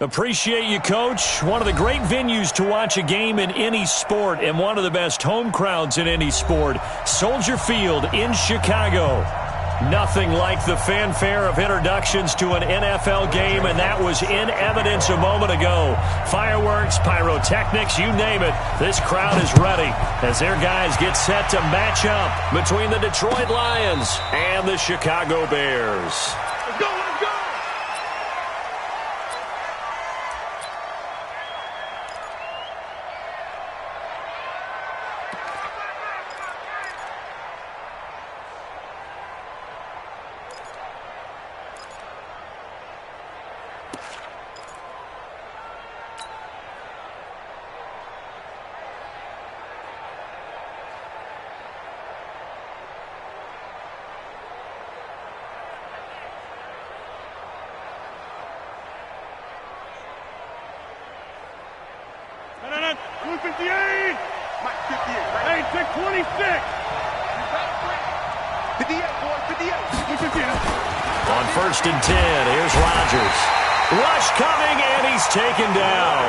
Appreciate you, Coach. One of the great venues to watch a game in any sport and one of the best home crowds in any sport. Soldier Field in Chicago. Nothing like the fanfare of introductions to an NFL game, and that was in evidence a moment ago. Fireworks, pyrotechnics, you name it. This crowd is ready as their guys get set to match up between the Detroit Lions and the Chicago Bears. Let's go, let's go! Blue 58! Mike 58, right? Hey, check 26! 58, boy, 58. Blue 58. On 1st and 10, here's Rodgers. Rush coming, and he's taken down.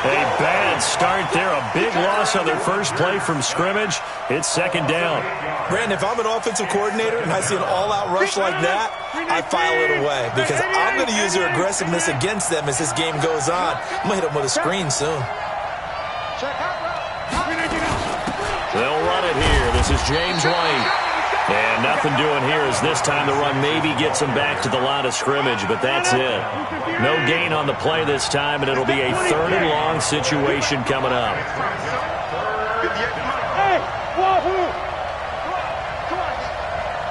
A bad start there. A big loss on their first play from scrimmage. It's 2nd down. Brandon, if I'm an offensive coordinator and I see an all-out rush like that, I file it away because I'm going to use their aggressiveness against them as this game goes on. I'm going to hit them with a screen soon. They'll run it here. This is James White. And nothing doing here as this time the run maybe gets him back to the line of scrimmage, but that's it. No gain on the play this time, and it'll be a 3rd and long situation coming up. Hey, wahoo! Come on.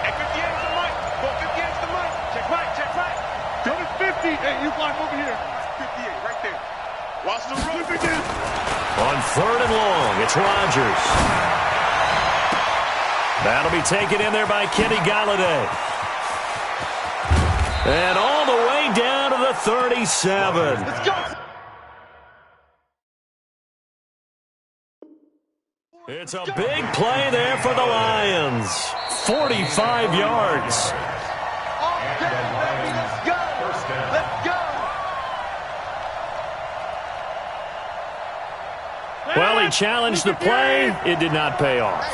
Hey, 58's the mic. 58's the mic. Check right, check right. Go to 50. Hey, you block over here. 58, right there. Watch the road. On 3rd and long, it's Rodgers. That'll be taken in there by Kenny Golladay. And all the way down to the 37. Let's go. It's a big play there for the Lions. 45 yards. Let's go. Let's go. Well, he challenged the play. It did not pay off.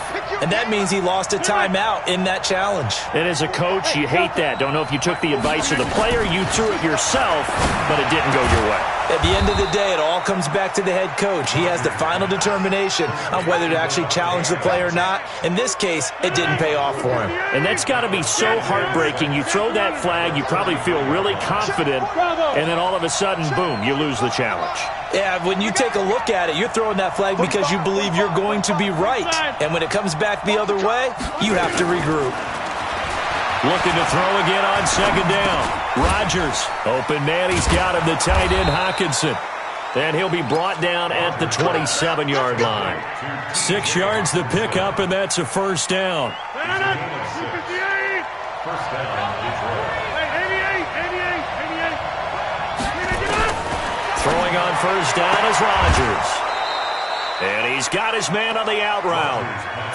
And that means he lost a timeout in that challenge. And as a coach, you hate that. Don't know if you took the advice of the player, you threw it yourself, but it didn't go your way. At the end of the day, it all comes back to the head coach. He has the final determination on whether to actually challenge the play or not. In this case, it didn't pay off for him. And that's got to be so heartbreaking. You throw that flag, you probably feel really confident, and then all of a sudden, boom, you lose the challenge. Yeah, when you take a look at it, you're throwing that flag because you believe you're going to be right. And when it comes back the other way, you have to regroup. Looking to throw again on 2nd down. Rodgers, open man, he's got him, the tight end Hockenson. And he'll be brought down at the 27-yard line. 6 yards the pickup, and that's a 1st down. First down, Detroit. Hey, 88. Throwing on 1st down is Rodgers. And he's got his man on the out route.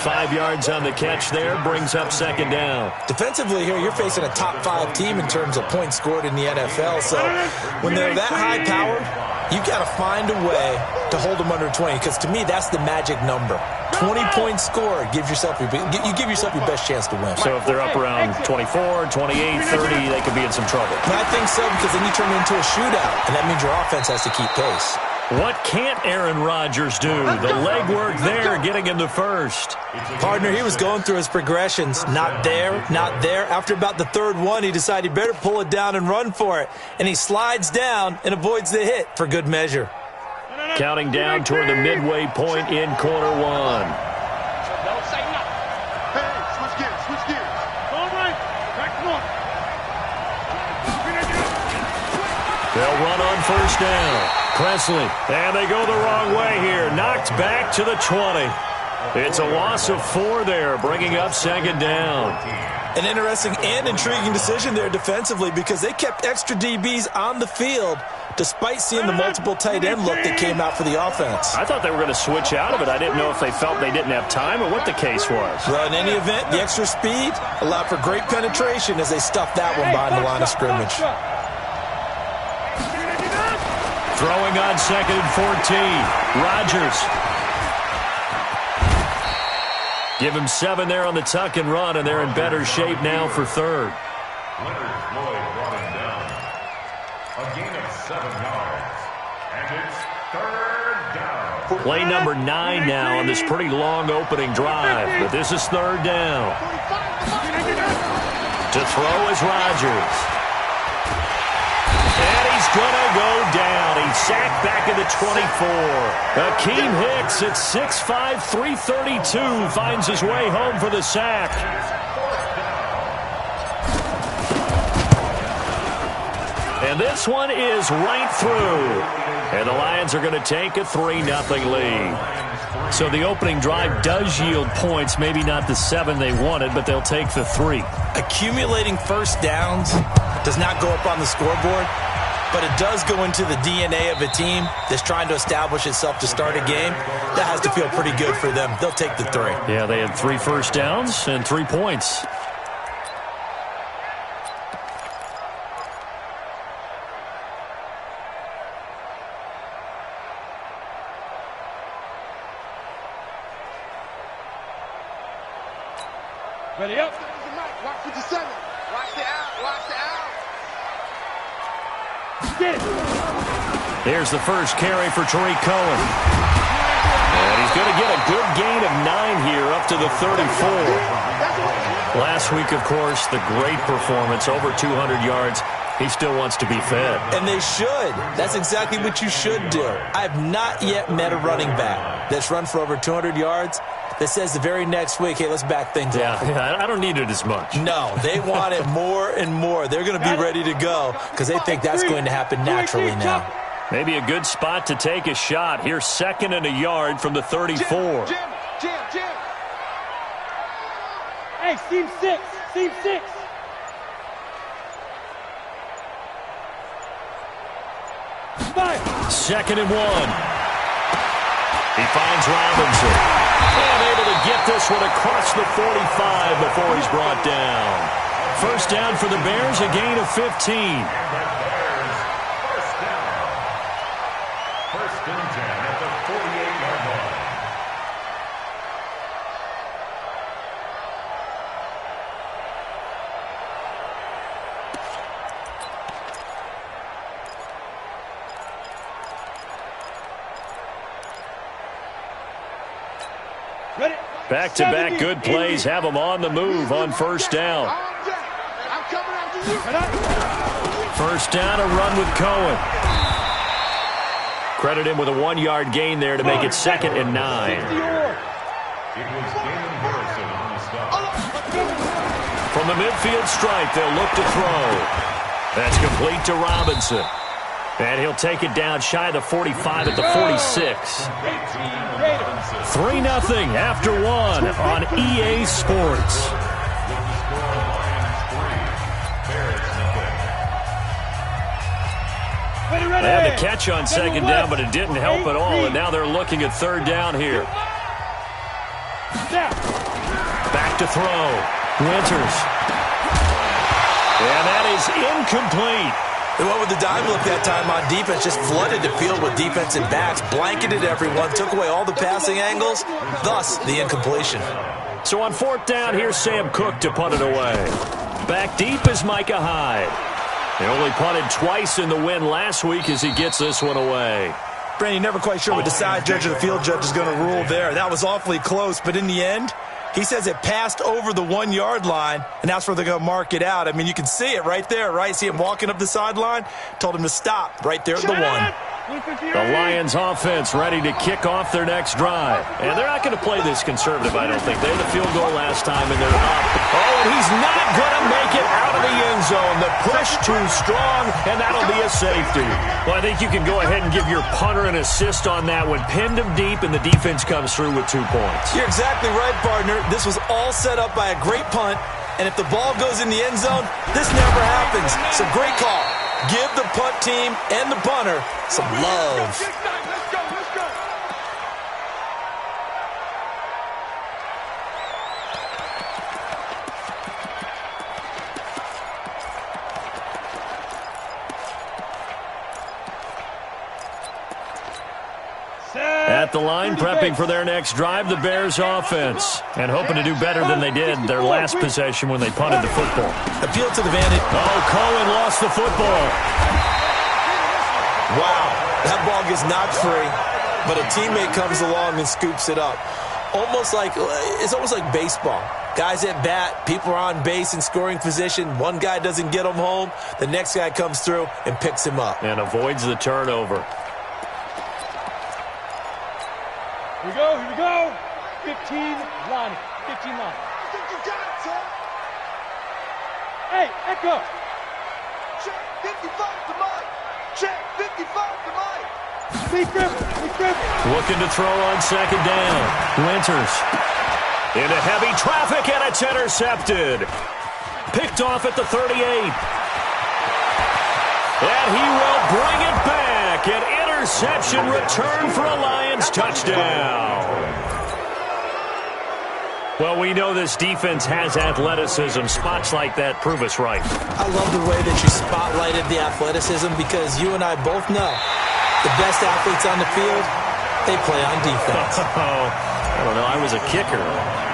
5 yards on the catch there, brings up 2nd down. Defensively here, you're facing a top-5 team in terms of points scored in the NFL. So when they're that high-powered, you've got to find a way to hold them under 20, because to me, that's the magic number. 20 points scored, you give yourself your best chance to win. So if they're up around 24, 28, 30, they could be in some trouble. And I think so, because then you turn it into a shootout, and that means your offense has to keep pace. What can't Aaron Rodgers do? The legwork there, getting him the 1st. Partner, he was going through his progressions. Not there, not there. After about the 3rd one, he decided he better pull it down and run for it. And he slides down and avoids the hit for good measure. Counting down toward the midway point in quarter 1. Don't say nothing. Hey, switch gears, switch gears. All right, back to one. They'll run on 1st down. Presley, and they go the wrong way here. Knocked back to the 20. It's a loss of 4 there, bringing up 2nd down. An interesting and intriguing decision there defensively, because they kept extra DBs on the field despite seeing the multiple tight end look that came out for the offense. I thought they were going to switch out of it. I didn't know if they felt they didn't have time or what the case was. Well, in any event, the extra speed allowed for great penetration as they stuffed that one behind the line of scrimmage. Throwing on 2nd and 14. Rodgers. Give him 7 there on the tuck and run, and they're in better shape now for 3rd. Leonard Floyd brought him down. A gain of 7 yards. And it's 3rd down. Play number 9 now on this pretty long opening drive, but this is 3rd down. To throw is Rodgers. And he's going to go down. He's sacked back at the 24. Akeem Hicks at 6'5", 332 finds his way home for the sack. And this one is right through. And the Lions are going to take a 3-0 lead. So the opening drive does yield points, maybe not the 7 they wanted, but they'll take the 3. Accumulating first downs does not go up on the scoreboard, but it does go into the DNA of a team that's trying to establish itself to start a game. That has to feel pretty good for them. They'll take the 3. Yeah, they had 3 first downs and 3 points. Ready up. Watch for the 7. Watch the out. Watch the out. Get it. There's the first carry for Tariq Cohen. And he's going to get a good gain of 9 here up to the 34. Last week, of course, the great performance, over 200 yards. He still wants to be fed. And they should. That's exactly what you should do. I have not yet met a running back that's run for over 200 yards that says the very next week, hey, let's back things up. Yeah, I don't need it as much. No, they want it more and more. They're going to be ready to go because they think that's going to happen naturally now. Maybe a good spot to take a shot. Here's 2nd and a yard from the 34. Jim. Hey, seam 6. 2nd and 1. He finds Robinson. And able to get this one across the 45 before he's brought down. First down for the Bears, a gain of 15. First down. 1st and 10 at the 48-yard line. Back-to-back good plays have them on the move on first down. First down, a run with Cohen. Credit him with a 1-yard gain there to make it 2nd and 9. It was Galen Harrison on the stop. From the midfield stripe, they'll look to throw. That's complete to Robinson. And he'll take it down shy of the 45 at the 46. 3-0 after 1 on EA Sports. They had the catch on 2nd down, but it didn't help at all, and now they're looking at 3rd down here. Back to throw. Winters. And that is incomplete. They went with the dive look that time on defense, just flooded the field with defensive backs, blanketed everyone, took away all the passing angles, thus the incompletion. So on 4th down, here's Sam Cook to punt it away. Back deep is Micah Hyde. They only punted twice in the win last week as he gets this one away. Brandon, you're never quite sure what the side judge or the field judge is going to rule there. That was awfully close, but in the end, he says it passed over the 1-yard line, and that's where they're going to mark it out. I mean, you can see it right there, right? See him walking up the sideline? Told him to stop right there at the 1. The Lions offense ready to kick off their next drive. And they're not going to play this conservative, I don't think. They had the field goal last time, and they're up. Oh, and he's not going to make it out of the end zone. The push too strong, and that'll be a safety. Well, I think you can go ahead and give your punter an assist on that one. Pinned him deep, and the defense comes through with 2 points. You're exactly right, partner. This was all set up by a great punt, and if the ball goes in the end zone, this never happens. So great call. Give the punt team and the punter some love. Let's go. At the line, prepping for their next drive, the Bears offense. And hoping to do better than they did their last possession when they punted the football. Appeal to the vantage. Oh, Cohen lost the football. Wow, that ball gets knocked free, but a teammate comes along and scoops it up. It's almost like baseball. Guys at bat, people are on base in scoring position. One guy doesn't get him home. The next guy comes through and picks him up. And avoids the turnover. Here we go. 15 line. 15 line. I think you got it, son. Hey, Echo. Check 55 to Mike. Check 55 to Mike. Looking to throw on second down. Winters into heavy traffic, and it's intercepted. Picked off at the 38. And he will bring it back. An interception return for a Lions touchdown. Well, we know this defense has athleticism. Spots like that prove us right. I love the way that you spotlighted the athleticism because you and I both know the best athletes on the field, they play on defense. Oh, I don't know. I was a kicker.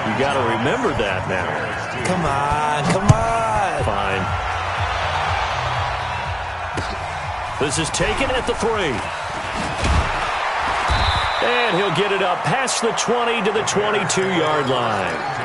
You got to remember that now. Come on. Fine. This is taken at the 3. And he'll get it up past the 20 to the 22-yard line.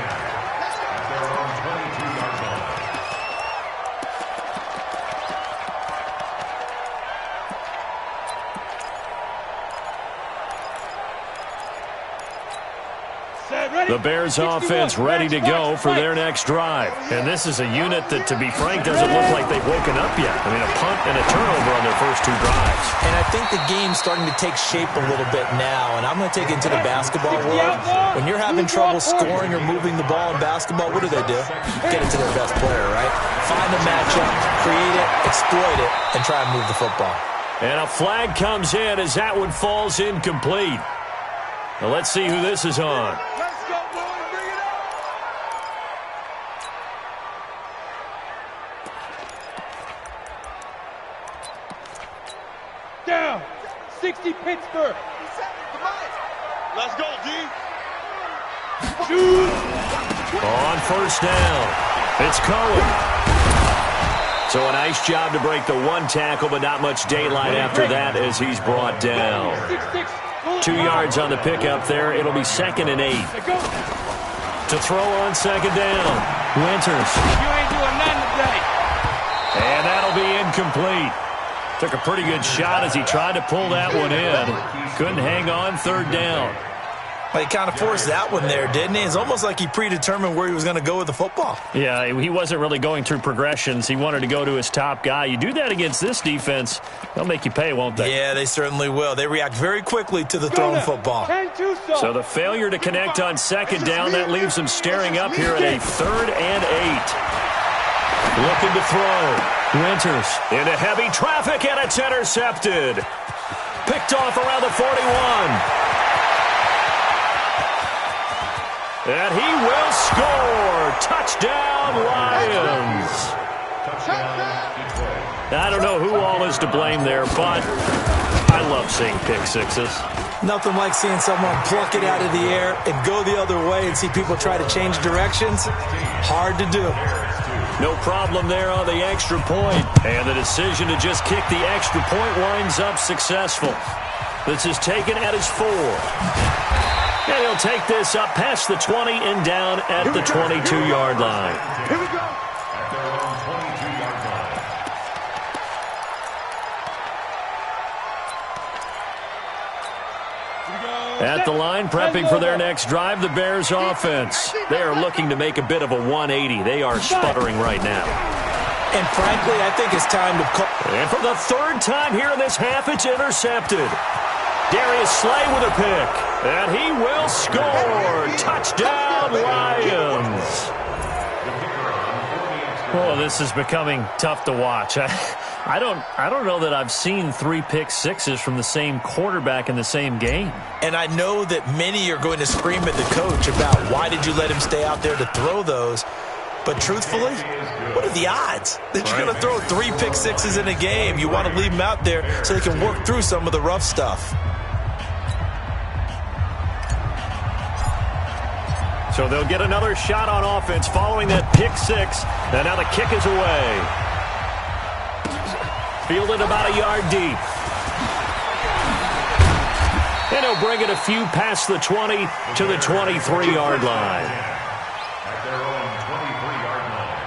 The Bears offense ready to go for their next drive. And this is a unit that, to be frank, doesn't look like they've woken up yet. I mean, a punt and a turnover on their first 2 drives. And I think the game's starting to take shape a little bit now. And I'm going to take it into the basketball world. When you're having trouble scoring or moving the ball in basketball, what do? Get it to their best player, right? Find a matchup, create it, exploit it, and try and move the football. And a flag comes in as that one falls incomplete. Now let's see who this is on. Down. 60 Pittsburgh. Let's go, D. Shoot. On first down, it's Cohen. So a nice job to break the 1 tackle, but not much daylight after that as he's brought down. 2 yards on the pickup there. It'll be 2nd and 8. To throw on second down, Winters. You ain't doing nothing today. And that'll be incomplete. Took a pretty good shot as he tried to pull that one in. Couldn't hang on 3rd down. Well, he kind of forced that one there, didn't he? It's almost like he predetermined where he was going to go with the football. Yeah, he wasn't really going through progressions. He wanted to go to his top guy. You do that against this defense, they'll make you pay, won't they? Yeah, they certainly will. They react very quickly to the thrown football. So the failure to connect on second down, that leaves him staring up here at a 3rd and 8. Looking to throw. Winters into heavy traffic, and it's intercepted. Picked off around the 41. And he will score. Touchdown, Lions. I don't know who all is to blame there, but I love seeing pick sixes. Nothing like seeing someone pluck it out of the air and go the other way and see people try to change directions. Hard to do. No problem there on the extra point. And the decision to just kick the extra point winds up successful. This is taken at his 4. And he'll take this up past the 20 and down at the 22-yard line. Here we go. At the line, prepping for their next drive, the Bears offense. They are looking to make a bit of a 180. They are sputtering right now. And frankly, I think it's time to call. And for the 3rd time here in this half, it's intercepted. Darius Slay with a pick. And he will score. Touchdown, Lions. Oh, this is becoming tough to watch. I don't know that I've seen 3 pick sixes from the same quarterback in the same game. And I know that many are going to scream at the coach about why did you let him stay out there to throw those. But truthfully, what are the odds that you're going to throw 3 pick sixes in a game? You want to leave him out there so they can work through some of the rough stuff. So they'll get another shot on offense following that pick six. And now the kick is away. Fielded about a yard deep. And he'll bring it a few past the 20 to the 23-yard line. At their own 23-yard line.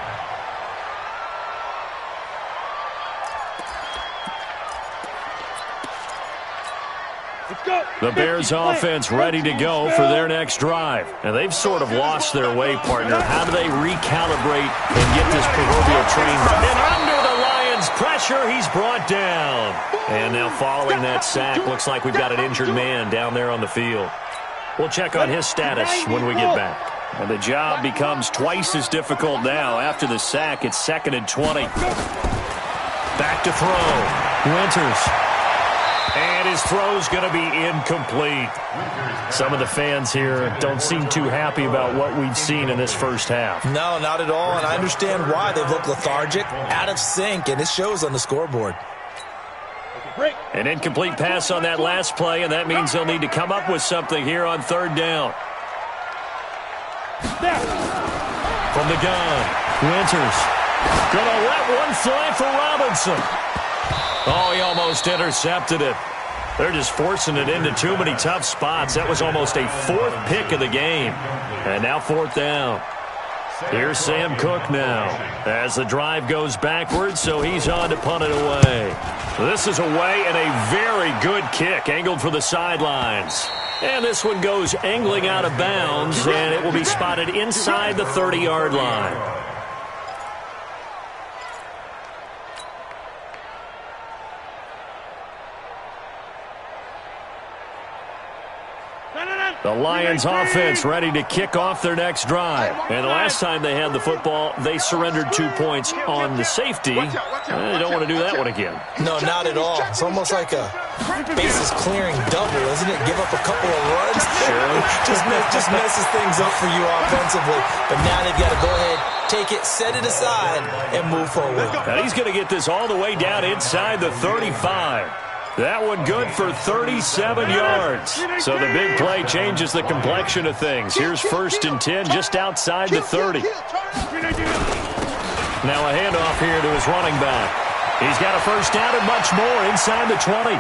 The Bears offense ready to go for their next drive. And they've sort of lost their way, partner. How do they recalibrate and get this proverbial train? And under the Lions' pressure, he's brought down. And now following that sack, looks like we've got an injured man down there on the field. We'll check on his status when we get back. And the job becomes twice as difficult now. After the sack, it's 2nd and 20. Back to throw. Winters. And his throw's going to be incomplete. Some of the fans here don't seem too happy about what we've seen in this first half. No, not at all, and I understand why. They've looked lethargic, out of sync, and it shows on the scoreboard. An incomplete pass on that last play, and that means they'll need to come up with something here on 3rd down. From the gun, Winters. Gonna let one fly for Robinson. Oh, he almost intercepted it. They're just forcing it into too many tough spots. That was almost a 4th pick of the game. And now 4th down. Here's Sam Cook now as the drive goes backwards, so he's on to punt it away. This is away and a very good kick angled for the sidelines. And this one goes angling out of bounds, and it will be spotted inside the 30-yard line. The Lions offense ready to kick off their next drive. And the last time they had the football, they surrendered 2 points on the safety. They don't want to do that one again. No, not at all. It's almost like a bases clearing double, isn't it? Give up a couple of runs. Sure. just messes things up for you offensively. But now they've got to go ahead, take it, set it aside, and move forward. Now he's going to get this all the way down inside the 35. That one good for 37 yards. So the big play changes the complexion of things. Here's 1st and 10 just outside the 30. Now a handoff here to his running back. He's got a first down and much more inside the 20.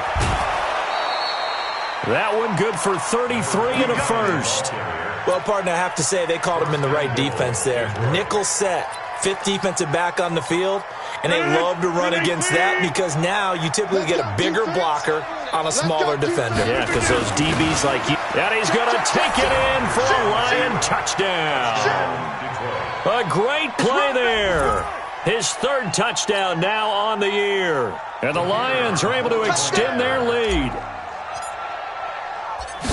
That one good for 33 and a first. Well, partner, I have to say they called him in the right defense there. Nickel set. 5th defensive back on the field, and they love to run against that because now you typically get a bigger blocker on a smaller defender. Yeah, because those DBs like you. And he's going to take it in for a Lion touchdown. A great play there. His 3rd touchdown now on the year. And the Lions are able to extend their lead.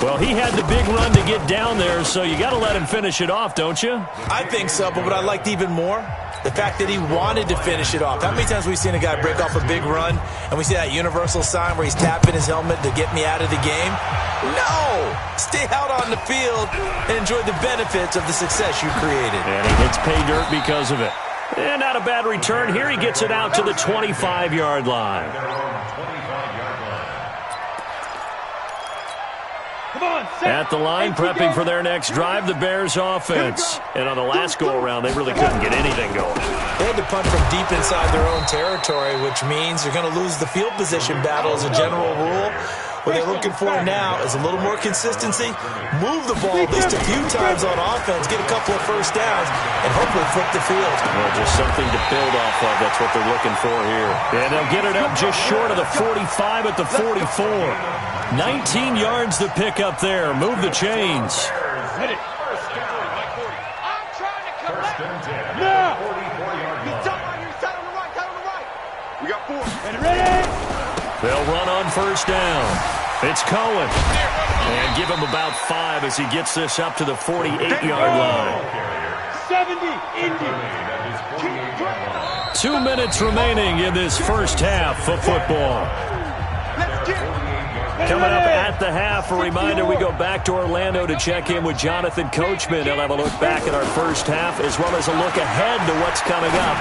Well, he had the big run to get down there, so you got to let him finish it off, don't you? I think so, but what I liked even more, the fact that he wanted to finish it off. How many times have we seen a guy break off a big run, and we see that universal sign where he's tapping his helmet to get me out of the game? No! Stay out on the field and enjoy the benefits of the success you created. And he hits pay dirt because of it. And not a bad return. Here he gets it out to the 25-yard line. At the line, prepping for their next drive, the Bears offense. And on the last go-around, they really couldn't get anything going. They had to punt from deep inside their own territory, which means they're going to lose the field position battle as a general rule. What they're looking for now is a little more consistency, move the ball at least a few times on offense, get a couple of first downs, and hopefully flip the field. Well, just something to build off of. That's what they're looking for here. And they'll get it up just short of the 45 at the 44. 19 yards to pick up there. Move the chains. I'm trying to collect. Now. He's on the right. We got 4. Ready? They'll run on first down. It's Cohen. And give him about 5 as he gets this up to the 48-yard line. 70, Indy. 2 minutes remaining in this first half of football. Let's get it. Coming up at the half, a reminder we go back to Orlando to check in with Jonathan Coachman. He'll have a look back at our first half as well as a look ahead to what's coming up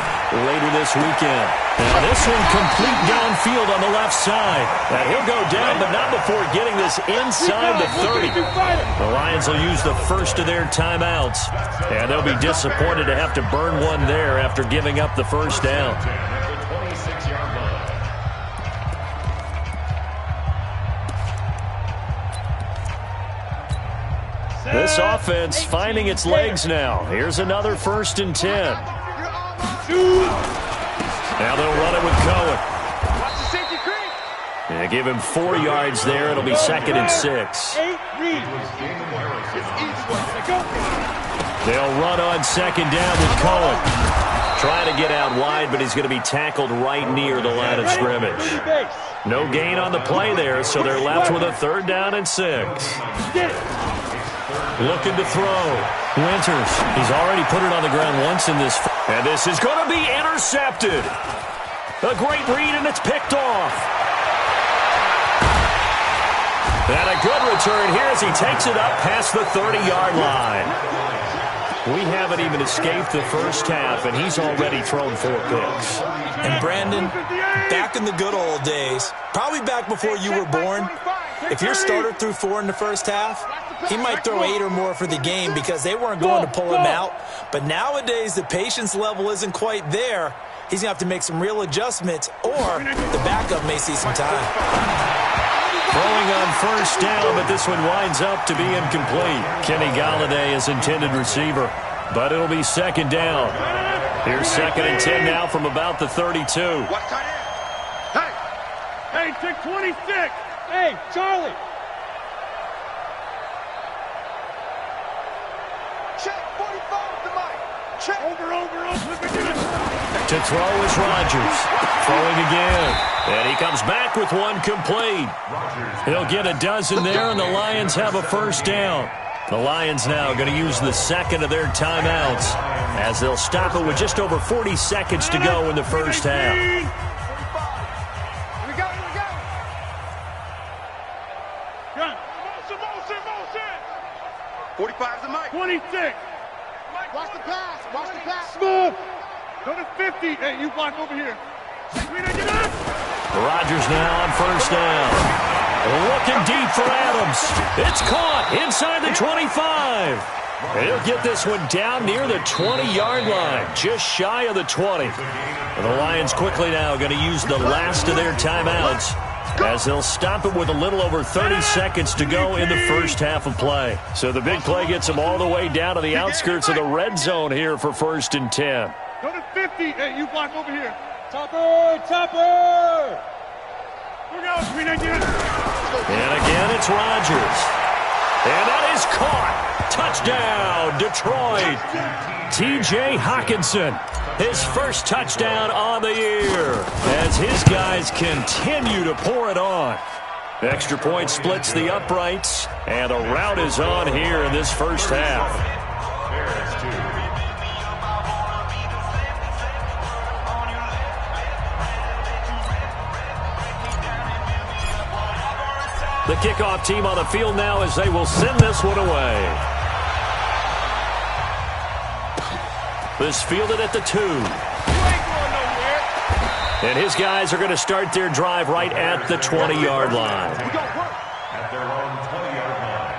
later this weekend. Now this one complete downfield on the left side. And he'll go down, but not before getting this inside the 30. The Lions will use the first of their timeouts, and they'll be disappointed to have to burn one there after giving up the first down. This offense finding its legs now. Here's another 1st and 10. Now they'll run it with Cohen. They give him 4 yards there. It'll be 2nd and 6. They'll run on 2nd down with Cohen. Trying to get out wide, but he's going to be tackled right near the line of scrimmage. No gain on the play there, so they're left with a 3rd down and 6. Looking to throw. Winters. He's already put it on the ground once in this. And this is going to be intercepted. A great read, and it's picked off. And a good return here as he takes it up past the 30-yard line. We haven't even escaped the first half, and he's already thrown 4 picks. And Brandon, back in the good old days, probably back before you were born, if your starter threw 4 in the first half, he might throw 8 or more for the game because they weren't going to pull him out. But nowadays, the patience level isn't quite there. He's going to have to make some real adjustments, or the backup may see some time. Throwing on 1st down, but this one winds up to be incomplete. Kenny Galladay is intended receiver, but it'll be 2nd down. Here's 2nd and 10 now from about the 32. Hey, take 26. Hey, Charlie. Check 45 to Mike. Check. Over. To throw is Rodgers. Throwing again. And he comes back with one complete. He'll get a dozen there, and the Lions have a 1st down. The Lions now going to use the 2nd of their timeouts as they'll stop it with just over 40 seconds to go in the first half. Here we go. Motion. 45's the mic. 26. Watch the pass. Smooth. Go to 50. Hey, you block over here. Rodgers now on 1st down. Looking deep for Adams. It's caught inside the 25. He'll get this one down near the 20-yard line, just shy of the 20. And the Lions quickly now going to use the last of their timeouts as they'll stop it with a little over 30 seconds to go in the first half of play. So the big play gets them all the way down to the outskirts of the red zone here for 1st and 10. Go to 50. Hey, you block over here. Topper! Look out, again. And again, it's Rodgers. And that is caught. Touchdown, Detroit. T.J. Hockenson, his first touchdown on the year as his guys continue to pour it on. Extra point splits the uprights, and a rout is on here in this first half. The kickoff team on the field now as they will send this one away. This fielded at the 2. And his guys are going to start their drive right at the 20-yard line. At their own 20-yard line.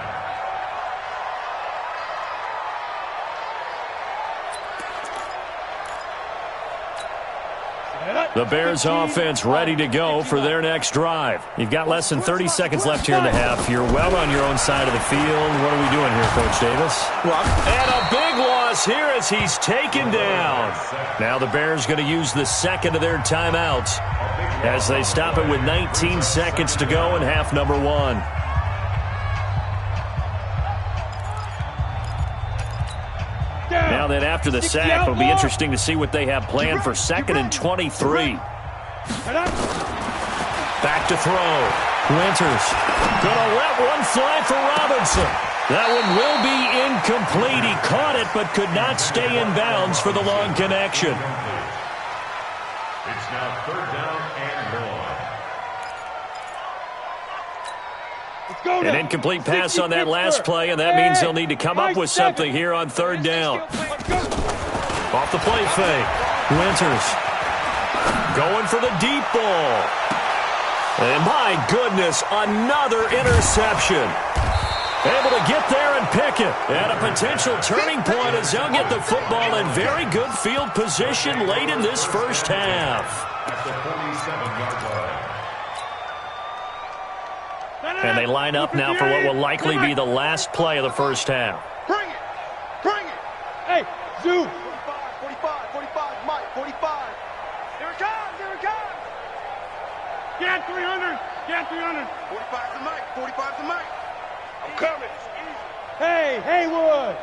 The Bears offense ready to go for their next drive. You've got less than 30 seconds left here in the half. You're well on your own side of the field. What are we doing here, Coach Davis? And a big loss here as he's taken down. Now the Bears going to use the 2nd of their timeouts as they stop it with 19 seconds to go in half number 1. Now then, after the sack, it'll be interesting to see what they have planned for 2nd and 23. Back to throw. Winters gonna let one fly for Robinson. That one will be incomplete. He caught it but could not stay in bounds for the long connection. It's now 3rd down and 1. An incomplete pass on that last play, and that means they'll need to come up with something here on third down. Off the play fake. Winters going for the deep ball. And my goodness, another interception. Able to get there and pick it. And a potential turning point as they'll get the football in very good field position late in this first half. At the 47-yard line. And they line up now for what will likely be the last play of the first half. Bring it. Bring it. Hey, Zoo. 45, 45, Mike, 45. Here it comes, here it comes. Get 300, get 300. 45 to Mike, 45 to Mike. I'm coming. Hey, Haywood.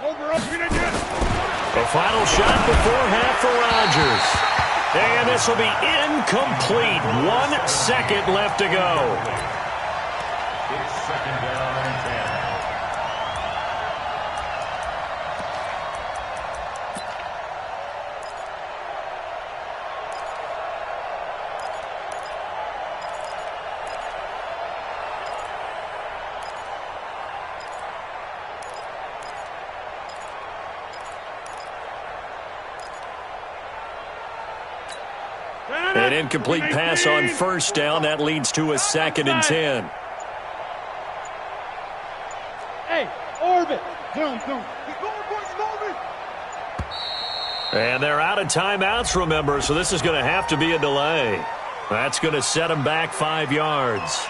Over up here. The final shot before half for Rodgers. And this will be incomplete. 1 second left to go. It's second down and 10. An incomplete pass on first down. That leads to a 2nd and 10. Hey, orbit. Zoom, zoom. Keep going, boys, moving. And they're out of timeouts, remember, so this is going to have to be a delay. That's going to set them back 5 yards.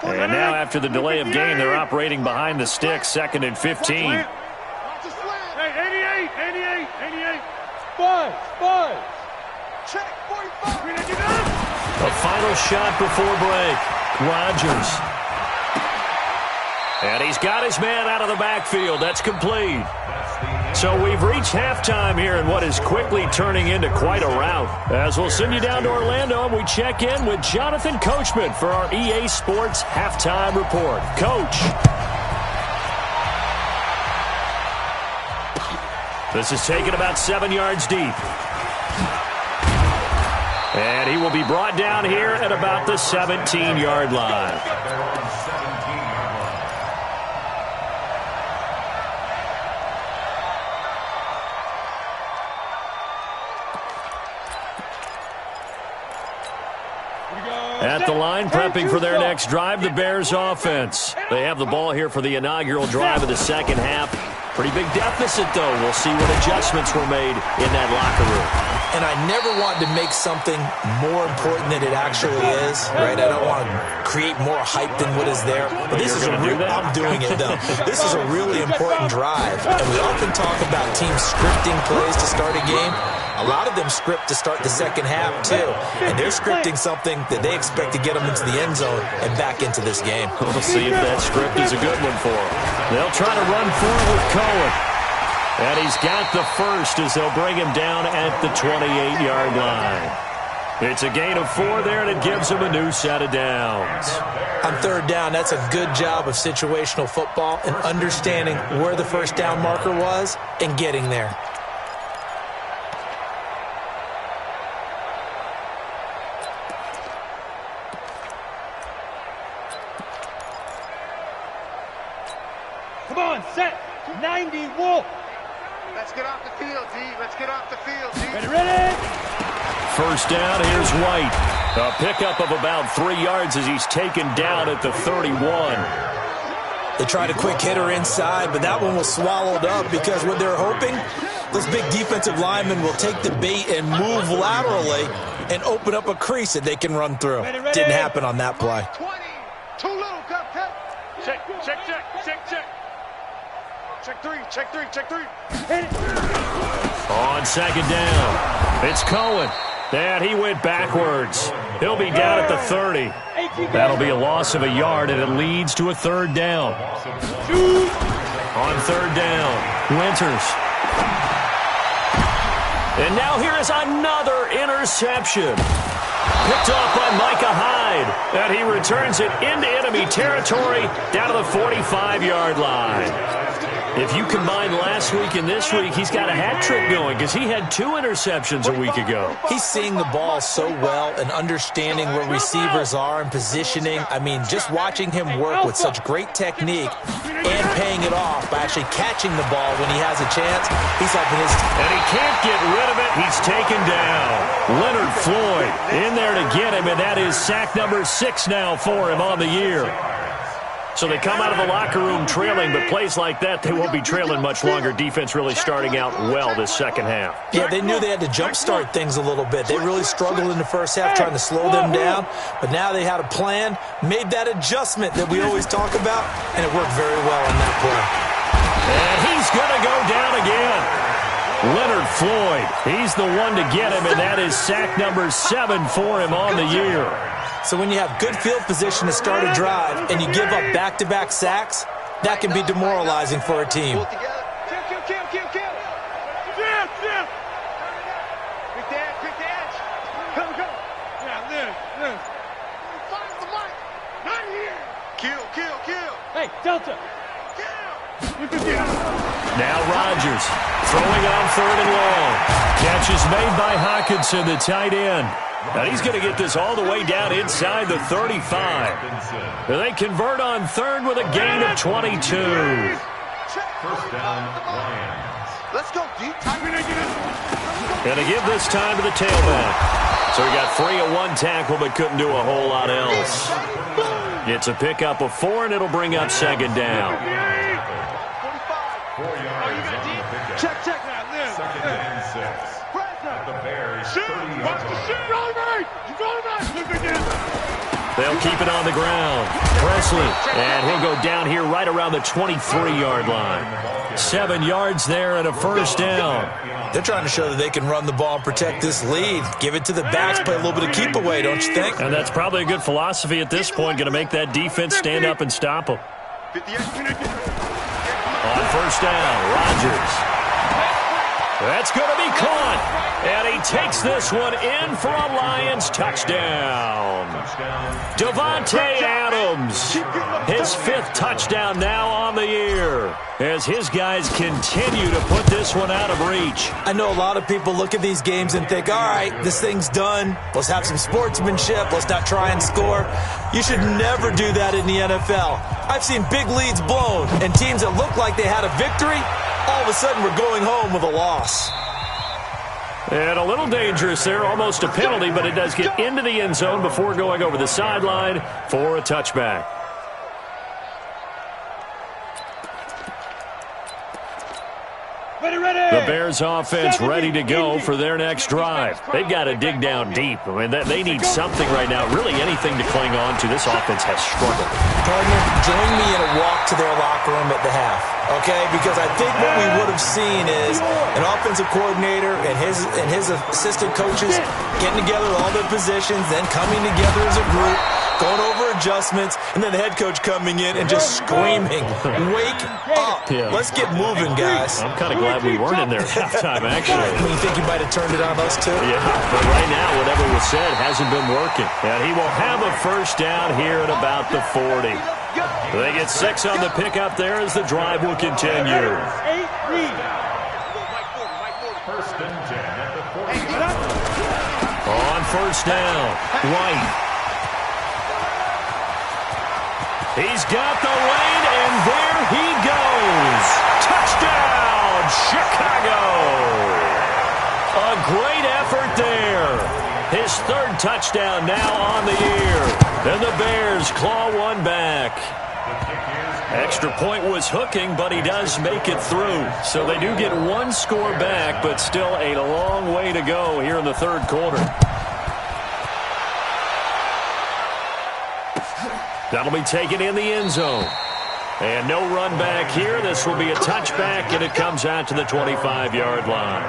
And now after the delay of game, they're operating behind the sticks, 2nd and 15. Hey, 88, 88, 88. Five. Check, 45. A final shot before break. Rodgers. And he's got his man out of the backfield. That's complete. So we've reached halftime here in what is quickly turning into quite a rout. As we'll send you down to Orlando, and we check in with Jonathan Coachman for our EA Sports Halftime Report. Coach. This is taken about 7 yards deep. And he will be brought down here at about the 17-yard line. At the line, prepping for their next drive, the Bears offense. They have the ball here for the inaugural drive of the second half. Pretty big deficit, though. We'll see what adjustments were made in that locker room. And I never want to make something more important than it actually is, right? I don't want to create more hype than what is there. But this is I'm doing it, though. This is a really important drive. And we often talk about teams scripting plays to start a game. A lot of them script to start the second half, too. And they're scripting something that they expect to get them into the end zone and back into this game. We'll see if that script is a good one for them. They'll try to run forward with Cohen. And he's got the first as they'll bring him down at the 28-yard line. It's a gain of 4 there, and it gives him a new set of downs. On third down, that's a good job of situational football and understanding where the first down marker was and getting there. Come on, set. 90, Wolf. Let's get off the field, D. Let's get off the field, D. Ready? First down, here's White. A pickup of about 3 yards as he's taken down at the 31. They tried a quick hitter inside, but that one was swallowed up because what they're hoping, those big defensive linemen will take the bait and move laterally and open up a crease that they can run through. Didn't happen on that play. 20. Too little, cupcake. Check. Check three. On second down, it's Cohen. And he went backwards. He'll be down at the 30. That'll be a loss of a yard, and it leads to a third down. On third down, Winters. And now here is another interception. Picked off by Micah Hyde. And he returns it into enemy territory down to the 45-yard line. If you combine last week and this week, he's got a hat trick going because he had 2 interceptions a week ago. He's seeing the ball so well and understanding where receivers are and positioning. I mean, just watching him work with such great technique and paying it off by actually catching the ball when he has a chance, he's helping his team. And he can't get rid of it. He's taken down. Leonard Floyd in there to get him, and that is sack number 6 now for him on the year. So they come out of the locker room trailing, but plays like that, they won't be trailing much longer. Defense really starting out well this second half. Yeah, they knew they had to jumpstart things a little bit. They really struggled in the first half trying to slow them down, but now they had a plan, made that adjustment that we always talk about, and it worked very well on that play. And he's going to go down again. Leonard Floyd, he's the one to get him, and that is sack number 7 for him on the year. So when you have good field position to start a drive and you give up back-to-back sacks, that can be demoralizing for a team. Kill. Jim. Quick dance. Come. Yeah, live. Find the mic. Not here. Kill. Hey, Delta. Kill. Now Rodgers throwing on 3rd and long. Catch is made by Hockenson, the tight end. Now he's going to get this all the way down inside the 35. They convert on 3rd with a gain of 22. First down, Lions. Let's go, deep. Going to give this time to the tailback. So he got free of 1 tackle but couldn't do a whole lot else. It's a pickup of 4, and it'll bring up 2nd down. 4 yards on the pickup. Check now, live. Second and 6. The Bears, 30 Watch the shit. You go right. They'll keep it on the ground. Presley, and he'll go down here right around the 23-yard line. 7 yards there and a first down. They're trying to show that they can run the ball and protect this lead. Give it to the backs, play a little bit of keep away, don't you think? And that's probably a good philosophy at this point, going to make that defense stand up and stop them. 58. On first down, Rodgers. That's going to be caught. And he takes this one in for a Lions touchdown. Davante Adams, his 5th touchdown now on the year, as his guys continue to put this one out of reach. I know a lot of people look at these games and think, all right, this thing's done. Let's have some sportsmanship. Let's not try and score. You should never do that in the NFL. I've seen big leads blown, and teams that look like they had a victory, all of a sudden we're going home with a loss. And a little dangerous there, almost a penalty, but it does get into the end zone before going over the sideline for a touchback. The Bears offense ready to go for their next drive. They've got to dig down deep. I mean, they need something right now, really anything to cling on to. This offense has struggled. Gardner, join me in a walk to their locker room at the half, okay? Because I think what we would have seen is an offensive coordinator and his assistant coaches getting together with all their positions, then coming together as a group, going over adjustments, and then the head coach coming in and just screaming, wake up. Yeah. Let's get moving, guys. I'm kind of glad we weren't in there at halftime, actually. You think you might have turned it on us, too? Yeah, but right now, whatever was said hasn't been working. And he will have a first down here at about the 40. They get 6 on the pickup there as the drive will continue. First and 10 at the 40. On first down, White. He's got the lane, and there he goes. Touchdown, Chicago. A great effort there. His 3rd touchdown now on the year. And the Bears claw one back. Extra point was hooking, but he does make it through. So they do get 1 score back, but still a long way to go here in the 3rd quarter. That'll be taken in the end zone. And no run back here. This will be a touchback, and it comes out to the 25-yard line.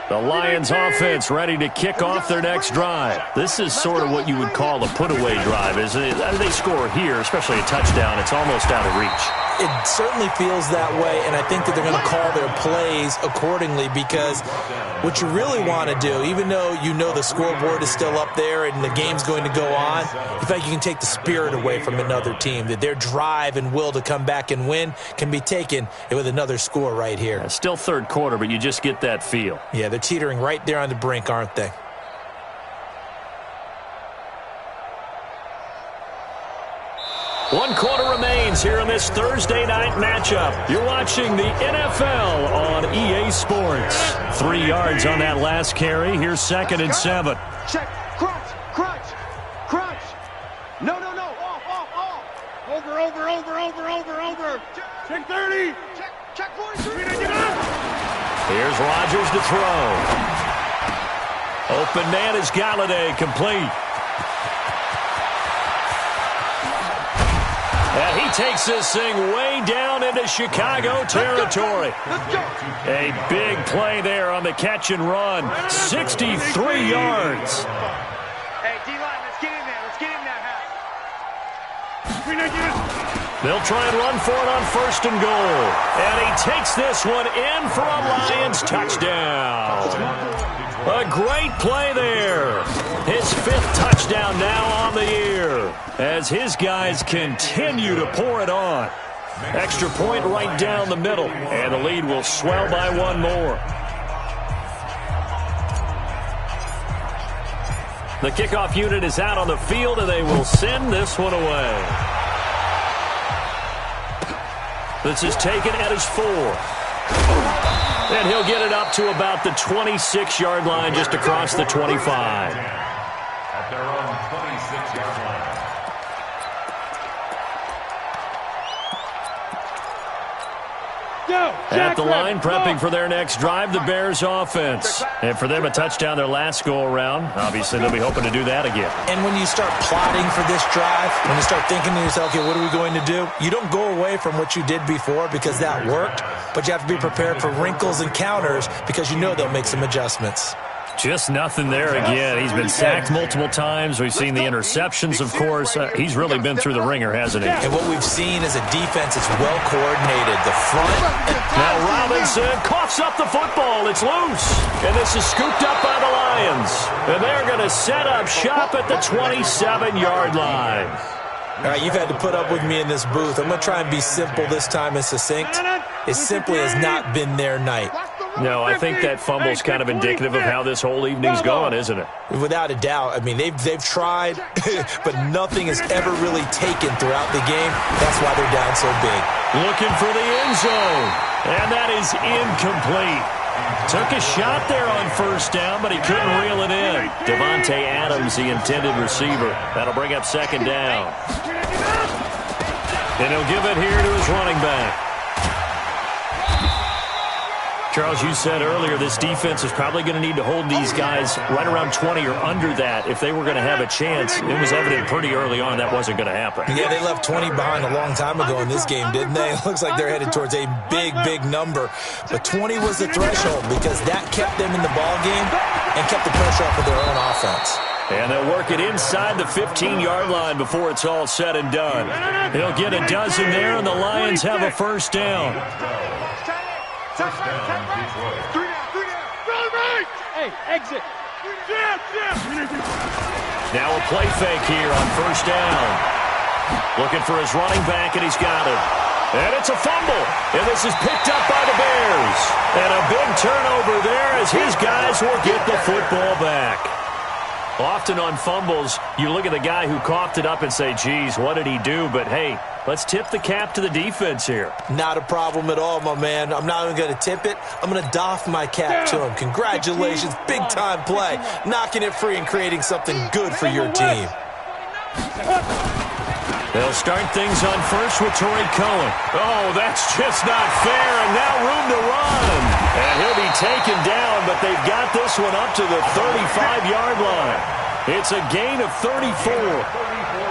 The Lions offense ready to kick off their next drive. This is sort of what you would call a put-away drive. As they score here, especially a touchdown, it's almost out of reach. It certainly feels that way, and I think that they're going to call their plays accordingly, because what you really want to do, even though you know the scoreboard is still up there and the game's going to go on, in fact, you can take the spirit away from another team, that their drive and will to come back and win can be taken with another score right here. Still third quarter, but you just get that feel. Yeah, they're teetering right there on the brink, aren't they? One quarter remains here in this Thursday night matchup. You're watching the NFL on EA Sports. 3 yards on that last carry. Here's 2nd and 7. Check. Crunch. Crunch. Crunch. No. Off. Over. Check 30. Check 43. Here's Rodgers to throw. Open man is Galladay, complete. And he takes this thing way down into Chicago territory. A big play there on the catch and run. 63 yards. Hey, D-line, let's get in there. Let's get in there. They'll try and run for it on 1st and goal. And he takes this one in for a Lions touchdown. A great play there. His 5th touchdown now on the year as his guys continue to pour it on. Extra point right down the middle, and the lead will swell by 1 more. The kickoff unit is out on the field, and they will send this one away. This is taken at his 4. And he'll get it up to about the 26-yard line, just across the 25. At their own 26-yard line. At the line, prepping for their next drive, the Bears offense. And for them, a touchdown their last go-around. Obviously, they'll be hoping to do that again. And when you start plotting for this drive, when you start thinking to yourself, okay, what are we going to do? You don't go away from what you did before because that worked, but you have to be prepared for wrinkles and counters because you know they'll make some adjustments. Just nothing there again. He's been sacked multiple times. We've seen the interceptions, of course. He's really been through the ringer, hasn't he? And what we've seen is a defense that's well coordinated. The front. Now Robinson coughs up the football. It's loose. And this is scooped up by the Lions. And they're going to set up shop at the 27-yard line. All right, you've had to put up with me in this booth. I'm going to try and be simple this time and succinct. It simply has not been their night. No, I think that fumble's kind of indicative of how this whole evening's gone, isn't it? Without a doubt. I mean, they've tried, but nothing has ever really taken throughout the game. That's why they're down so big. Looking for the end zone, and that is incomplete. Took a shot there on 1st down, but he couldn't reel it in. Devontae Adams, the intended receiver. That'll bring up 2nd down. And he'll give it here to his running back. Charles, you said earlier this defense is probably going to need to hold these guys right around 20 or under that if they were going to have a chance. It was evident pretty early on that wasn't going to happen. Yeah, they left 20 behind a long time ago in this game, didn't they? It looks like they're headed towards a big, big number. But 20 was the threshold because that kept them in the ball game and kept the pressure off of their own offense. And they'll work it inside the 15-yard line before it's all said and done. He'll get a dozen there, and the Lions have a 1st down. First down, Detroit. 3 down. Run right. Hey, exit. Now a play fake here on 1st down. Looking for his running back, and he's got it. And it's a fumble. And this is picked up by the Bears. And a big turnover there as his guys will get the football back. Often on fumbles, you look at the guy who coughed it up and say, geez, what did he do? But, hey, let's tip the cap to the defense here. Not a problem at all, my man. I'm not even going to tip it. I'm going to doff my cap to him. Congratulations. Big-time play. Knocking it free and creating something good for your team. They'll start things on 1st with Torrey Cohen. Oh, that's just not fair, and now room to run. And he'll be taken down, but they've got this one up to the 35-yard line. It's a gain of 34.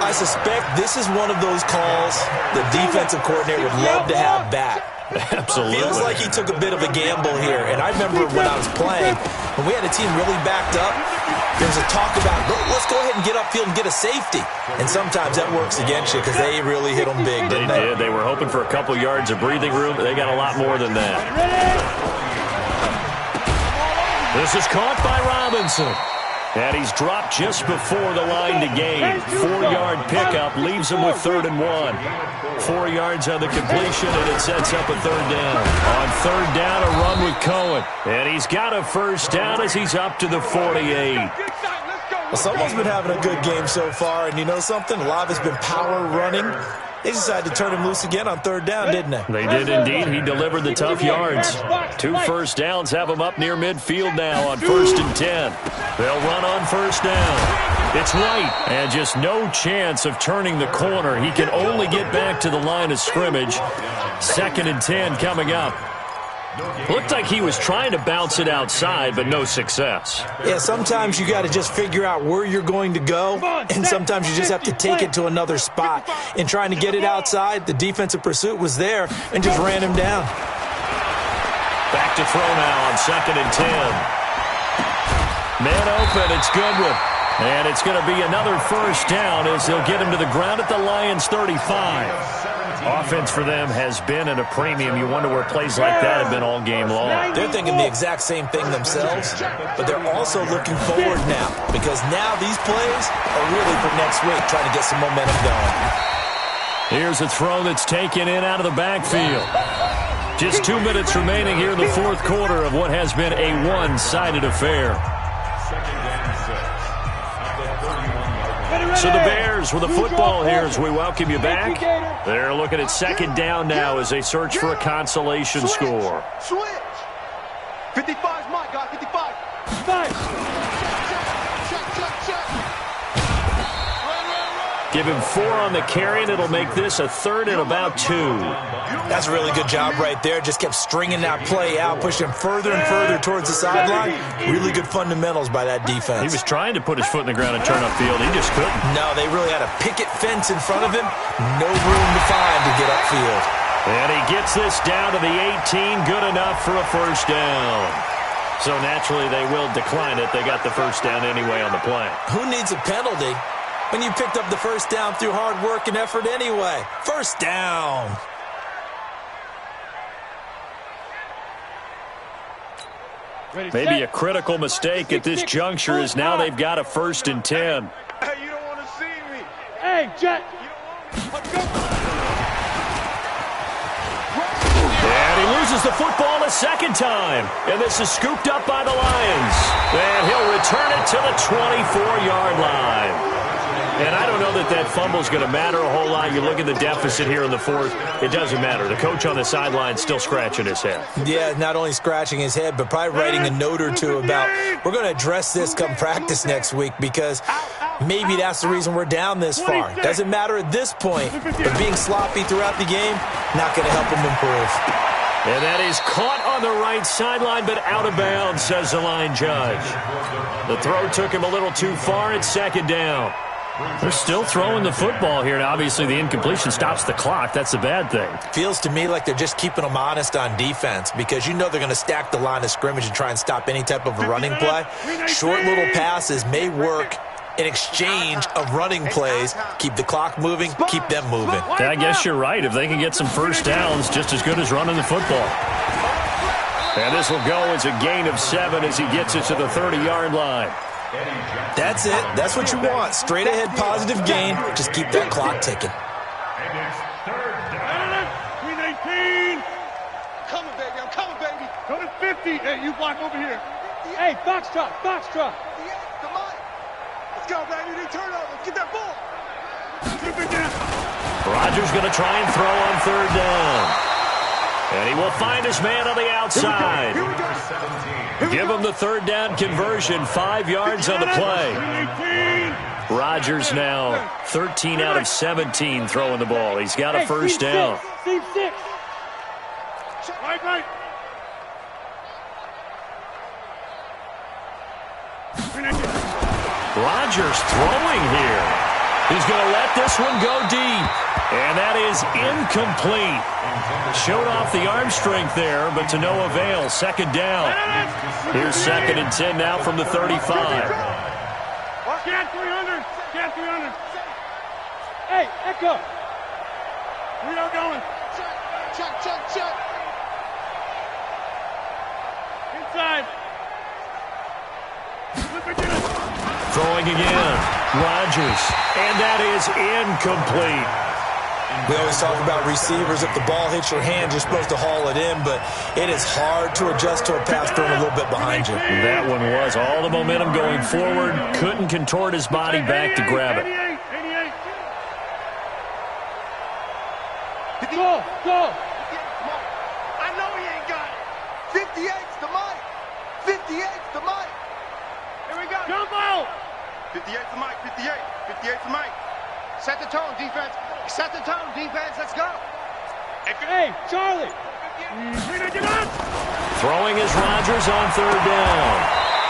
I suspect this is one of those calls the defensive coordinator would love to have back. Absolutely. Feels like he took a bit of a gamble here. And I remember when I was playing, when we had a team really backed up, there was a talk about, let's go ahead and get upfield and get a safety. And sometimes that works against you because they really hit them big, didn't they? They did. They were hoping for a couple yards of breathing room, but they got a lot more than that. This is caught by Robinson. And he's dropped just before the line to gain. 4-yard pickup leaves him with 3rd and 1. 4 yards on the completion, and it sets up a 3rd down. On 3rd down, a run with Cohen. And he's got a 1st down as he's up to the 48. Well, someone's been having a good game so far, and you know something? A lot of it's been power running. They decided to turn him loose again on 3rd down, didn't they? They did indeed. He delivered the tough yards. 2 first downs have him up near midfield now on 1st and 10. They'll run on 1st down. It's White, and just no chance of turning the corner. He can only get back to the line of scrimmage. 2nd and 10 coming up. Looked like he was trying to bounce it outside, but no success. Yeah, sometimes you got to just figure out where you're going to go, and sometimes you just have to take it to another spot. In trying to get it outside, the defensive pursuit was there and just ran him down. Back to throw now on 2nd and 10. Man open, it's Goodwin. And it's going to be another 1st down as they'll get him to the ground at the Lions' 35. Offense for them has been at a premium. You wonder where plays like that have been all game long. They're thinking the exact same thing themselves, but they're also looking forward now because now these plays are really for next week, trying to get some momentum going. Here's a throw that's taken in out of the backfield. Just 2 minutes remaining here in the 4th quarter of what has been a one-sided affair. So the Bears with the football here as we welcome you back. They're looking at 2nd down now as they search for a consolation score. Switch. 55's my guy. 55. Nice. Give him 4 on the carry, and it'll make this a 3rd and about 2. That's a really good job right there. Just kept stringing that play out, pushing him further and further towards the sideline. Really good fundamentals by that defense. He was trying to put his foot in the ground and turn upfield. He just couldn't. No, they really had a picket fence in front of him. No room to find to get upfield. And he gets this down to the 18. Good enough for a 1st down. So naturally they will decline it. They got the 1st down anyway on the play. Who needs a penalty when you picked up the 1st down through hard work and effort anyway? 1st down. Maybe a critical mistake at this juncture is now they've got a 1st and 10. Hey, you don't want to see me. Hey, Jet. And he loses the football a 2nd time. And this is scooped up by the Lions. And he'll return it to the 24-yard line. And I don't know that that fumble is going to matter a whole lot. You look at the deficit here in the 4th. It doesn't matter. The coach on the sideline still scratching his head. Yeah, not only scratching his head, but probably writing a note or two about we're going to address this come practice next week because maybe that's the reason we're down this far. Doesn't matter at this point, but being sloppy throughout the game, not going to help him improve. And that is caught on the right sideline, but out of bounds, says the line judge. The throw took him a little too far. It's 2nd down. They're still throwing the football here, and obviously the incompletion stops the clock. That's the bad thing. Feels to me like they're just keeping them honest on defense because you know they're going to stack the line of scrimmage and try and stop any type of a running play. Short little passes may work in exchange of running plays. Keep the clock moving, keep them moving. Yeah, I guess you're right. If they can get some 1st downs, just as good as running the football. And this will go as a gain of 7 as he gets it to the 30-yard line. That's it. That's what you want. Straight ahead positive gain. Just keep that clock ticking. Queen 18. Coming, baby. I'm coming, baby. Go to 50. Hey, you block over here. Hey, Foxtrot, Foxtrot. Come on. Let's go, baby. They turn over. Get that ball. Rodgers going to try and throw on 3rd down. And he will find his man on the outside. Here we go. 17. Give him the 3rd down conversion. 5 yards on the play. Rodgers now 13 out of 17 throwing the ball. He's got a 1st down. Team 6. Right. Rodgers throwing here. He's going to let this one go deep. And that is incomplete. Showed off the arm strength there, but to no avail. Second down. Here's 2nd and 10 now from the 35. Scan 300. Scan 300. Hey, Echo. We are going. Check. Inside. Throwing again. Rodgers. And that is incomplete. We always talk about receivers. If the ball hits your hand, you're supposed to haul it in, but it is hard to adjust to a pass thrown a little bit behind you. That one was all the momentum going forward. Couldn't contort his body back to grab it. 88. Go. I know he ain't got it. 58's the mic. 58's the mic. Here we go. Jump out. 58's the mic. 58's the mic. Set the tone, defense. Set the tone, defense. Let's go. Hey, Charlie. Throwing is Rodgers on 3rd down.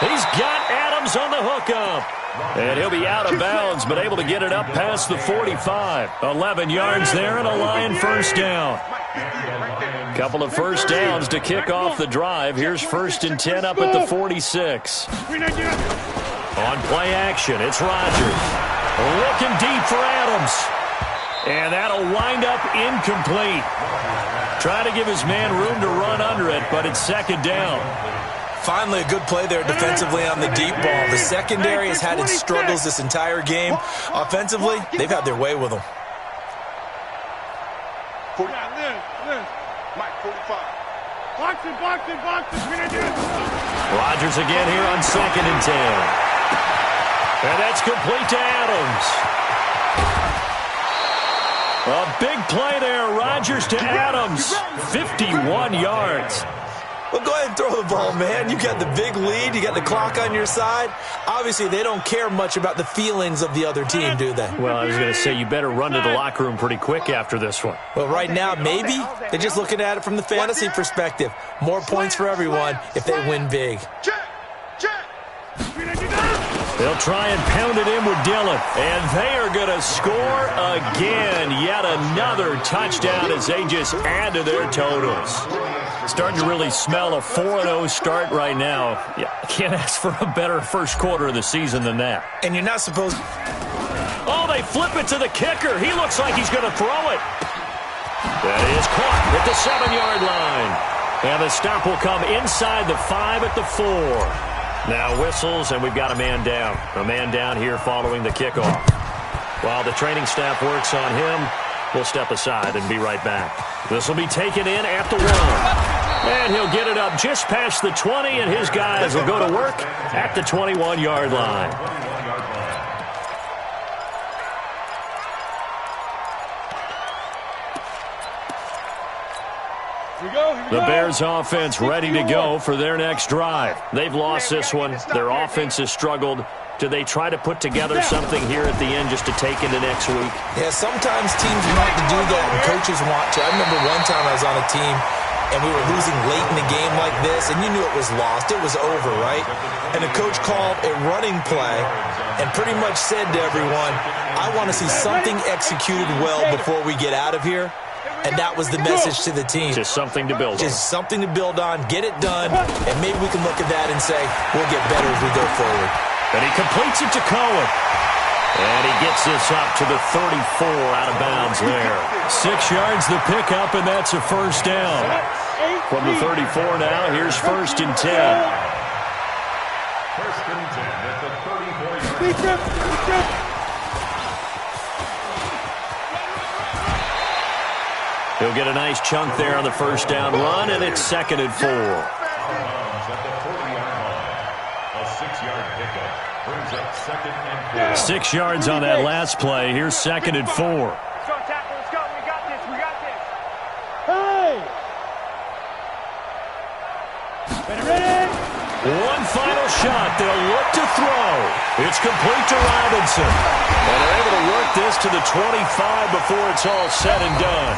He's got Adams on the hookup. And he'll be out of bounds, but able to get it up past the 45. 11 yards there and a Lion first down. Couple of first downs to kick off the drive. Here's 1st and 10 up at the 46. On play action, it's Rodgers. Looking deep for Adams. And that'll wind up incomplete. Trying to give his man room to run under it, but it's 2nd down. Finally, a good play there defensively on the deep ball. The secondary has had its struggles this entire game. Offensively, they've had their way with them. Mike, 45. Boxing. Rodgers again here on 2nd and 10. And that's complete to Adams. A big play there. Rodgers to Adams. 51 yards. Well, go ahead and throw the ball, man. You got the big lead. You got the clock on your side. Obviously, they don't care much about the feelings of the other team, do they? Well, I was going to say, you better run to the locker room pretty quick after this one. Well, right now, maybe they're just looking at it from the fantasy perspective. More points for everyone if they win big. They'll try and pound it in with Dillon. And they are going to score again. Yet another touchdown as they just add to their totals. Starting to really smell a 4-0 start right now. Yeah, can't ask for a better first quarter of the season than that. And you're not supposed... Oh, they flip it to the kicker. He looks like he's going to throw it. That is caught at the 7-yard line. And the stop will come inside the 5 at the 4. Now whistles, and we've got a man down. A man down here following the kickoff. While the training staff works on him, we'll step aside and be right back. This will be taken in at the 1. And he'll get it up just past the 20, and his guys will go to work at the 21-yard line. The Bears offense ready to go for their next drive. They've lost this one. Their offense has struggled. Do they try to put together something here at the end just to take into next week? Yeah, sometimes teams want to do that and coaches want to. I remember one time I was on a team and we were losing late in the game like this, and you knew it was lost. It was over, right? And the coach called a running play and pretty much said to everyone, I want to see something executed well before we get out of here. And that was the message to the team. Just something to build on. Just something to build on, get it done, and maybe we can look at that and say, we'll get better as we go forward. And he completes it to Cohen. And he gets this up to the 34 out of bounds there. 6 yards the pickup, and that's a first down. From the 34 now, here's 1st and 10. 1st and 10 at the 34-yard. He'll get a nice chunk there on the first down run, and it's 2nd and 4. A 6-yard pickup brings up 2nd and 4. 6 yards on that last play. Here's 2nd and 4. Let's go, tackle. Let's go. We got this. Hey! Ready? One final shot. They'll look to throw. It's complete to Robinson. And they're able to work this to the 25 before it's all said and done.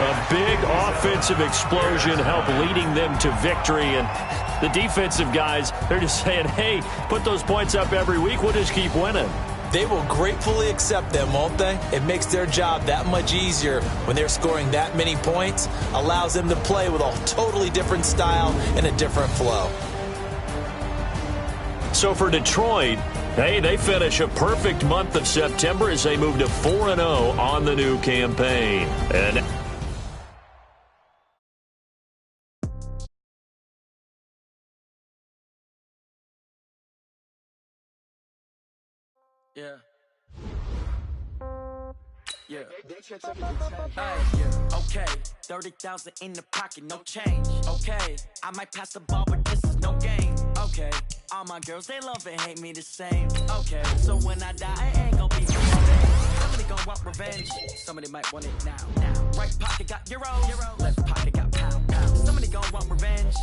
A big offensive explosion helped leading them to victory. And the defensive guys, they're just saying, hey, put those points up every week. We'll just keep winning. They will gratefully accept them, won't they? It makes their job that much easier when they're scoring that many points. Allows them to play with a totally different style and a different flow. So for Detroit, hey, they finish a perfect month of September as they move to 4-0 on the new campaign. And yeah. Hey, okay, 30,000 in the pocket, no change. Okay, I might pass the ball, but this is no game. Okay, all my girls, they love and hate me the same. Okay, so when I die, I ain't gonna be no day. Somebody gonna want revenge, somebody might want it now. Right pocket got euros, left pocket got pound. Somebody gonna want revenge.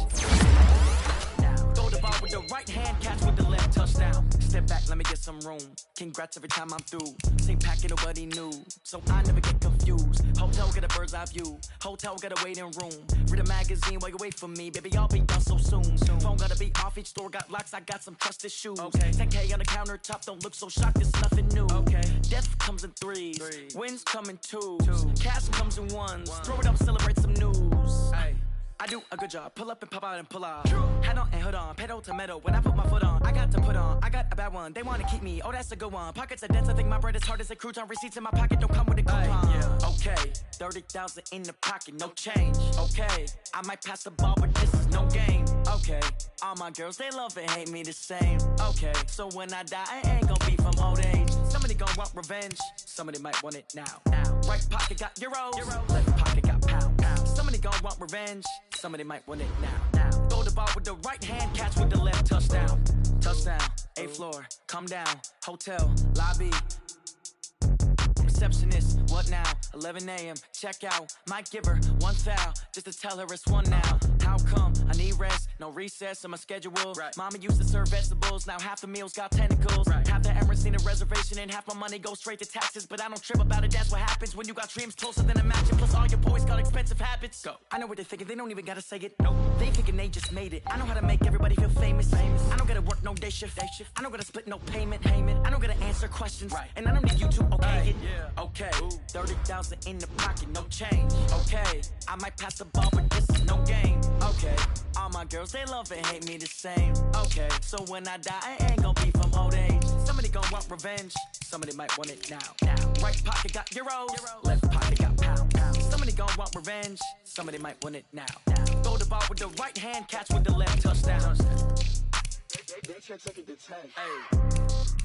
Throw the ball with the right hand, catch with the left, touchdown. Step back, let me get some room. Congrats every time I'm through. Same packet, nobody knew, so I never get confused. Hotel get a bird's eye view. Hotel get a waiting room. Read a magazine while you wait for me. Baby, I'll be done so soon. Phone gotta be off, each store got locks. I got some trusted shoes. Okay. 10K on the countertop, don't look so shocked, it's nothing new. Okay. Death comes in threes. Wins come in twos. Cash comes in ones. Throw it up, celebrate some news. Hey. I do a good job, pull up and pop out and pull out. Head on and hood on, pedal to metal. When I put my foot on, I got to put on. I got a bad one, they wanna keep me, oh that's a good one. Pockets are dense, I think my bread is hard as a crouton. Receipts in my pocket don't come with a coupon. Okay, 30,000 in the pocket, no change. Okay, I might pass the ball, but this is no game. Okay, all my girls, they love and hate me the same. Okay, so when I die, I ain't gonna be from old age. Somebody gon' want revenge, somebody might want it now. Right pocket got euros, left pocket got pound. Somebody gon' want revenge, somebody might want it now. Throw the ball with the right hand, catch with the left, touchdown. Touchdown, 8th floor, come down, hotel, lobby. Receptionist, what now? 11 a.m., check out. Might give her one foul, just to tell her it's one now. How come? I need rest, no recess in my schedule. Right. Mama used to serve vegetables, now half the meals got tentacles. Right. Half the Emirates need a reservation and half my money goes straight to taxes. But I don't trip about it, that's what happens when you got dreams closer than a match. And plus all your boys got expensive habits. Go. I know what they're thinking, they don't even gotta say it. Nope. They thinking they just made it. I know how to make everybody feel famous. I don't gotta work no day shift. I don't gotta split no payment. I don't gotta answer questions. Right. And I don't need you to okay it. Yeah. Okay, 30,000 in the pocket, no change. Okay, I might pass the ball, but this is no game. Okay, all my girls, they love and hate me the same. Okay, so when I die, I ain't gonna be from old age. Somebody gon' want revenge, somebody might want it now. Right pocket got euros, left pocket got pound. Somebody gon' want revenge, somebody might want it now. Throw the ball with the right hand, catch with the left, touchdown. They check second to 10. Hey.